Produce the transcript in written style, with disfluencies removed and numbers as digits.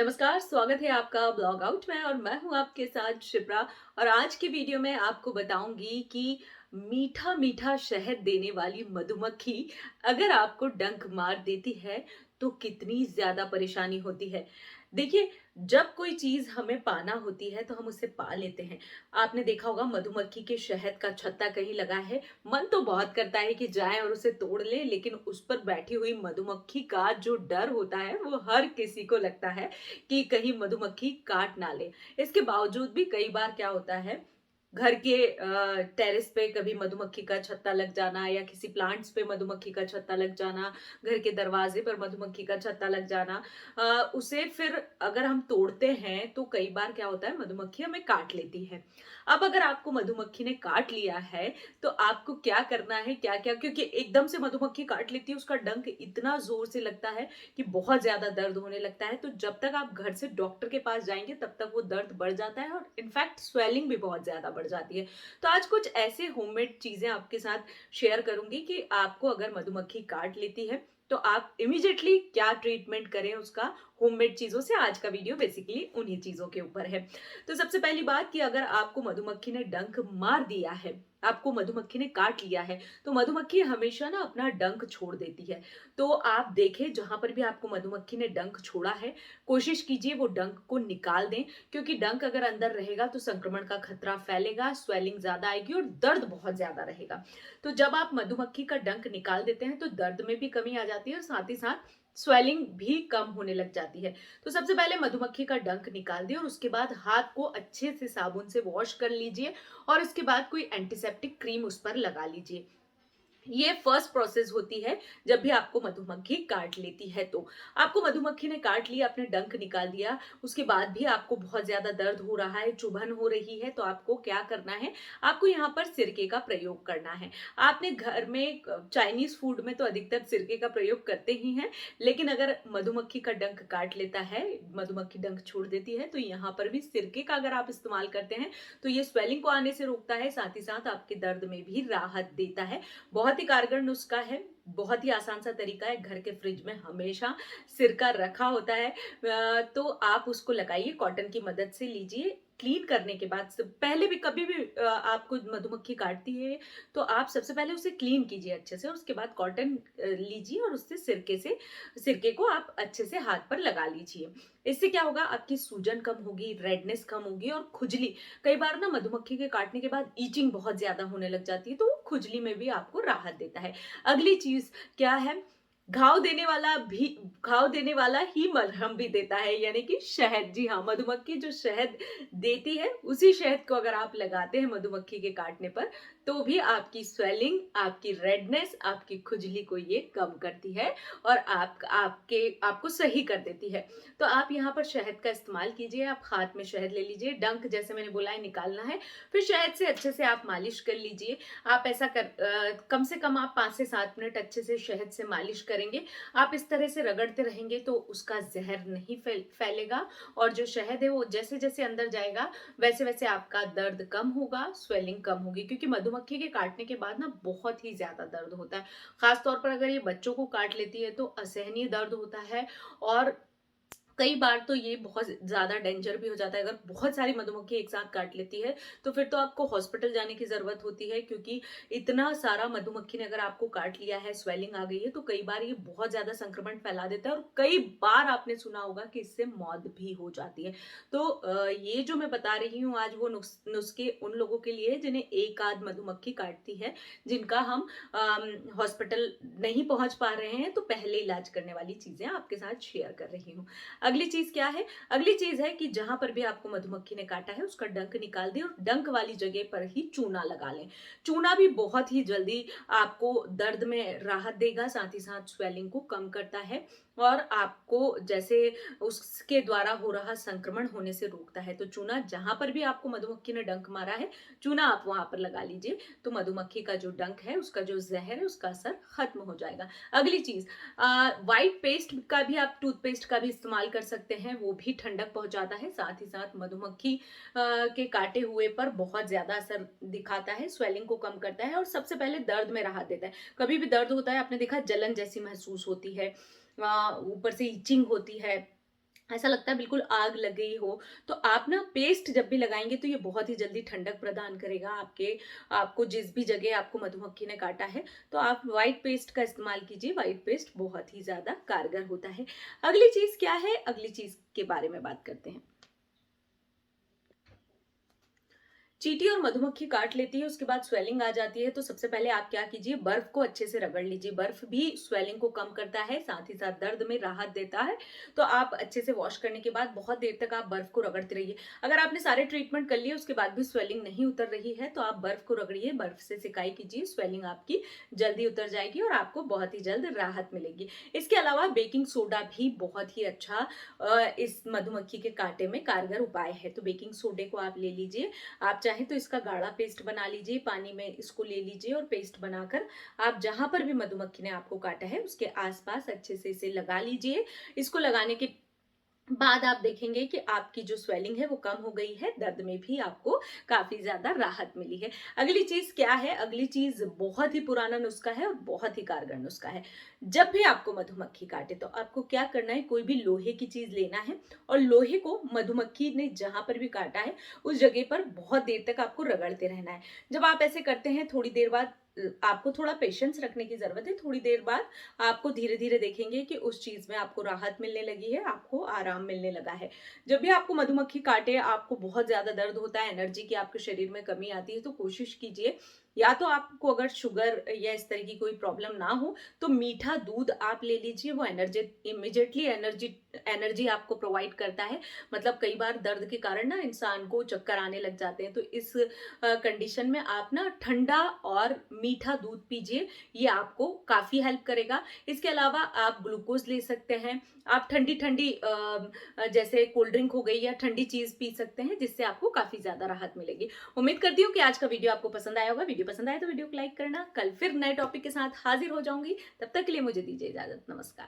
नमस्कार, स्वागत है आपका ब्लॉग आउट में और मैं हूं आपके साथ शिप्रा। और आज की वीडियो में आपको बताऊंगी कि मीठा मीठा शहद देने वाली मधुमक्खी अगर आपको डंक मार देती है तो कितनी ज्यादा परेशानी होती है। देखिए, जब कोई चीज हमें पाना होती है तो हम उसे पा लेते हैं। आपने देखा होगा मधुमक्खी के शहद का छत्ता कहीं लगा है, मन तो बहुत करता है कि जाए और उसे तोड़ ले, लेकिन उस पर बैठी हुई मधुमक्खी का जो डर होता है वो हर किसी को लगता है कि कहीं मधुमक्खी काट ना ले। इसके बावजूद भी कई बार क्या होता है, घर के टेरेस पे कभी मधुमक्खी का छत्ता लग जाना या किसी प्लांट्स पे मधुमक्खी का छत्ता लग जाना, घर के दरवाजे पर मधुमक्खी का छत्ता लग जाना। उसे फिर अगर हम तोड़ते हैं तो कई बार क्या होता है, मधुमक्खी हमें काट लेती है। अब अगर आपको मधुमक्खी ने काट लिया है तो आपको क्या करना है, क्या क्या, क्योंकि एकदम से मधुमक्खी काट लेती है, उसका डंक इतना जोर से लगता है कि बहुत ज्यादा दर्द होने लगता है। तो जब तक आप घर से डॉक्टर के पास जाएंगे तब तक वो दर्द बढ़ जाता है और इनफैक्ट स्वेलिंग भी बहुत ज्यादा बढ़ जाती है। तो आज कुछ ऐसे होममेड चीजें आपके साथ शेयर करूंगी कि आपको अगर मधुमक्खी काट लेती है तो आप इमीडिएटली क्या ट्रीटमेंट करें उसका, होममेड चीजों से। आज का वीडियो बेसिकली उन्हीं चीजों के ऊपर है। तो सबसे पहली बात कि अगर आपको मधुमक्खी ने डंक मार दिया है, आपको मधुमक्खी ने काट लिया है, तो मधुमक्खी हमेशा ना अपना डंक छोड़ देती है। तो आप देखें, जहां पर भी आपको मधुमक्खी ने डंक छोड़ा है, कोशिश कीजिए वो डंक को निकाल दें, क्योंकि डंक अगर अंदर रहेगा तो संक्रमण का खतरा फैलेगा, स्वेलिंग ज्यादा आएगी और दर्द बहुत ज्यादा रहेगा। तो जब आप मधुमक्खी का डंक निकाल देते हैं तो दर्द में भी कमी आ जाती है और साथ ही साथ स्वेलिंग भी कम होने लग जाती है। तो सबसे पहले मधुमक्खी का डंक निकाल दिए और उसके बाद हाथ को अच्छे से साबुन से वॉश कर लीजिए और इसके बाद कोई एंटीसेप्टिक क्रीम उस पर लगा लीजिए। ये फर्स्ट प्रोसेस होती है जब भी आपको मधुमक्खी काट लेती है। तो आपको मधुमक्खी ने काट लिया, आपने डंक निकाल दिया, उसके बाद भी आपको बहुत ज्यादा दर्द हो रहा है, चुभन हो रही है, तो आपको क्या करना है, आपको यहाँ पर सिरके का प्रयोग करना है। आपने घर में चाइनीज फूड में तो अधिकतर सिरके का प्रयोग करते ही हैं, लेकिन अगर मधुमक्खी का डंक काट लेता है, मधुमक्खी डंक छोड़ देती है, तो यहाँ पर भी सिरके का अगर आप इस्तेमाल करते हैं तो ये स्वेलिंग को आने से रोकता है, साथ ही साथ आपके दर्द में भी राहत देता है। बहुत ही कारगर नुस्खा है, बहुत ही आसान सा तरीका है। घर के फ्रिज में हमेशा सिरका रखा होता है, तो आप उसको लगाइए, कॉटन की मदद से लीजिए। क्लीन करने के बाद पहले भी कभी भी आपको मधुमक्खी काटती है तो आप सबसे पहले उसे क्लीन कीजिए अच्छे से, उसके बाद कॉटन लीजिए और उससे सिरके को आप अच्छे से हाथ पर लगा लीजिए। इससे क्या होगा, आपकी सूजन कम होगी, रेडनेस कम होगी और खुजली, कई बार ना मधुमक्खी के काटने के बाद ईचिंग बहुत ज्यादा होने लग जाती है, तो वो खुजली में भी आपको राहत देता है। अगली चीज क्या है, घाव देने वाला ही मलहम भी देता है, यानी कि शहद। जी हाँ, मधुमक्खी जो शहद देती है उसी शहद को अगर आप लगाते हैं मधुमक्खी के काटने पर तो भी आपकी स्वेलिंग, आपकी रेडनेस, आपकी खुजली को ये कम करती है और आपको सही कर देती है। तो आप यहाँ पर शहद का इस्तेमाल कीजिए। आप हाथ में शहद ले लीजिए, डंक जैसे मैंने बोला है निकालना है, फिर शहद से अच्छे से आप मालिश कर लीजिए। आप ऐसा कम से कम आप 5 से 7 मिनट अच्छे से शहद से मालिश करेंगे। आप इस तरह से रगड़ते रहेंगे तो उसका जहर नहीं फैलेगा और जो शहद है वो जैसे जैसे अंदर जाएगा वैसे वैसे आपका दर्द कम होगा, स्वेलिंग कम होगी, क्योंकि मधुमक्खी के काटने के बाद ना बहुत ही ज्यादा दर्द होता है। खास तौर पर अगर ये बच्चों को काट लेती है तो असहनीय दर्द होता है और कई बार तो ये बहुत ज्यादा डेंजर भी हो जाता है। अगर बहुत सारी मधुमक्खी एक साथ काट लेती है तो फिर तो आपको हॉस्पिटल जाने की जरूरत होती है, क्योंकि इतना सारा मधुमक्खी ने अगर आपको काट लिया है, स्वेलिंग आ गई है, तो कई बार ये बहुत ज्यादा संक्रमण फैला देता है और कई बार आपने सुना होगा कि इससे मौत भी हो जाती है। तो ये जो मैं बता रही हूँ आज, वो नुस्खे उन लोगों के लिए जिन्हें एक आध मधुमक्खी काटती है, जिनका हम हॉस्पिटल नहीं पहुंच पा रहे हैं, तो पहले इलाज करने वाली चीजें आपके साथ शेयर कर रही हूँ। अगली चीज क्या है, अगली चीज है कि जहां पर भी आपको मधुमक्खी ने काटा है उसका डंक निकाल दें और डंक वाली जगह पर ही चूना लगा लें। चूना भी बहुत ही जल्दी आपको दर्द में राहत देगा, साथ ही साथ स्वेलिंग को कम करता है और आपको जैसे उसके द्वारा हो रहा संक्रमण होने से रोकता है। तो चूना, जहां पर भी आपको मधुमक्खी ने डंक मारा है, चूना आप वहां पर लगा लीजिए, तो मधुमक्खी का जो डंक है, उसका जो जहर है, उसका असर खत्म हो जाएगा। अगली चीज, व्हाइट पेस्ट का भी, आप टूथपेस्ट का भी इस्तेमाल कर सकते हैं, वो भी ठंडक पहुंचाता है, साथ ही साथ मधुमक्खी के काटे हुए पर बहुत ज्यादा असर दिखाता है, स्वेलिंग को कम करता है और सबसे पहले दर्द में राहत देता है। कभी भी दर्द होता है, आपने देखा जलन जैसी महसूस होती है, ऊपर से इचिंग होती है, ऐसा लगता है बिल्कुल आग लग गई हो। तो आप ना पेस्ट जब भी लगाएँगे तो ये बहुत ही जल्दी ठंडक प्रदान करेगा आपको जिस भी जगह आपको मधुमक्खी ने काटा है, तो आप व्हाइट पेस्ट का इस्तेमाल कीजिए। व्हाइट पेस्ट बहुत ही ज़्यादा कारगर होता है। अगली चीज़ क्या है? अगली चीज़ के बारे में बात करते हैं। चींटी और मधुमक्खी काट लेती है, उसके बाद स्वेलिंग आ जाती है, तो सबसे पहले आप क्या कीजिए, बर्फ को अच्छे से रगड़ लीजिए। बर्फ भी स्वेलिंग को कम करता है, साथ ही साथ दर्द में राहत देता है। तो आप अच्छे से वॉश करने के बाद बहुत देर तक आप बर्फ को रगड़ते रहिए। अगर आपने सारे ट्रीटमेंट कर लिए उसके बाद भी स्वेलिंग नहीं उतर रही है, तो आप बर्फ को रगड़िए, बर्फ से सिकाई कीजिए, स्वेलिंग आपकी जल्दी उतर जाएगी और आपको बहुत ही जल्द राहत मिलेगी। इसके अलावा बेकिंग सोडा भी बहुत ही अच्छा इस मधुमक्खी के कांटे में कारगर उपाय है। तो बेकिंग सोडे को आप ले लीजिए। आप चाहे तो इसका गाढ़ा पेस्ट बना लीजिए, पानी में इसको ले लीजिए और पेस्ट बनाकर आप जहां पर भी मधुमक्खी ने आपको काटा है उसके आसपास अच्छे से इसे लगा लीजिए। इसको लगाने के बाद आप देखेंगे कि आपकी जो स्वेलिंग है वो कम हो गई है, दर्द में भी आपको काफी ज्यादा राहत मिली है। अगली चीज क्या है? अगली चीज बहुत ही पुराना नुस्खा है और बहुत ही कारगर नुस्खा है। जब भी आपको मधुमक्खी काटे तो आपको क्या करना है, कोई भी लोहे की चीज लेना है और लोहे को मधुमक्खी ने जहां पर भी काटा है उस जगह पर बहुत देर तक आपको रगड़ते रहना है। जब आप ऐसे करते हैं थोड़ी देर बाद आपको थोड़ा पेशेंस रखने की जरूरत है। थोड़ी देर बाद आपको धीरे धीरे देखेंगे कि उस चीज में आपको राहत मिलने लगी है, आपको आराम मिलने लगा है। जब भी आपको मधुमक्खी काटे, आपको बहुत ज्यादा दर्द होता है, एनर्जी की आपके शरीर में कमी आती है, तो कोशिश कीजिए या तो आपको अगर शुगर या इस तरह की कोई प्रॉब्लम ना हो तो मीठा दूध आप ले लीजिए। वो एनर्जी इमिजिएटली एनर्जी एनर्जी आपको प्रोवाइड करता है। मतलब कई बार दर्द के कारण ना इंसान को चक्कर आने लग जाते हैं, तो इस कंडीशन में आप ना ठंडा और मीठा दूध पीजिए, ये आपको काफी हेल्प करेगा। इसके अलावा आप ग्लूकोज ले सकते हैं। आप ठंडी ठंडी जैसे कोल्ड ड्रिंक हो गई या ठंडी चीज पी सकते हैं, जिससे आपको काफी ज्यादा राहत मिलेगी। उम्मीद करती हूँ कि आज का वीडियो आपको पसंद आया होगा। वीडियो पसंद आया तो वीडियो को लाइक करना। कल फिर नए टॉपिक के साथ हाजिर हो जाऊंगी, तब तक के लिए मुझे दीजिए इजाजत। नमस्कार।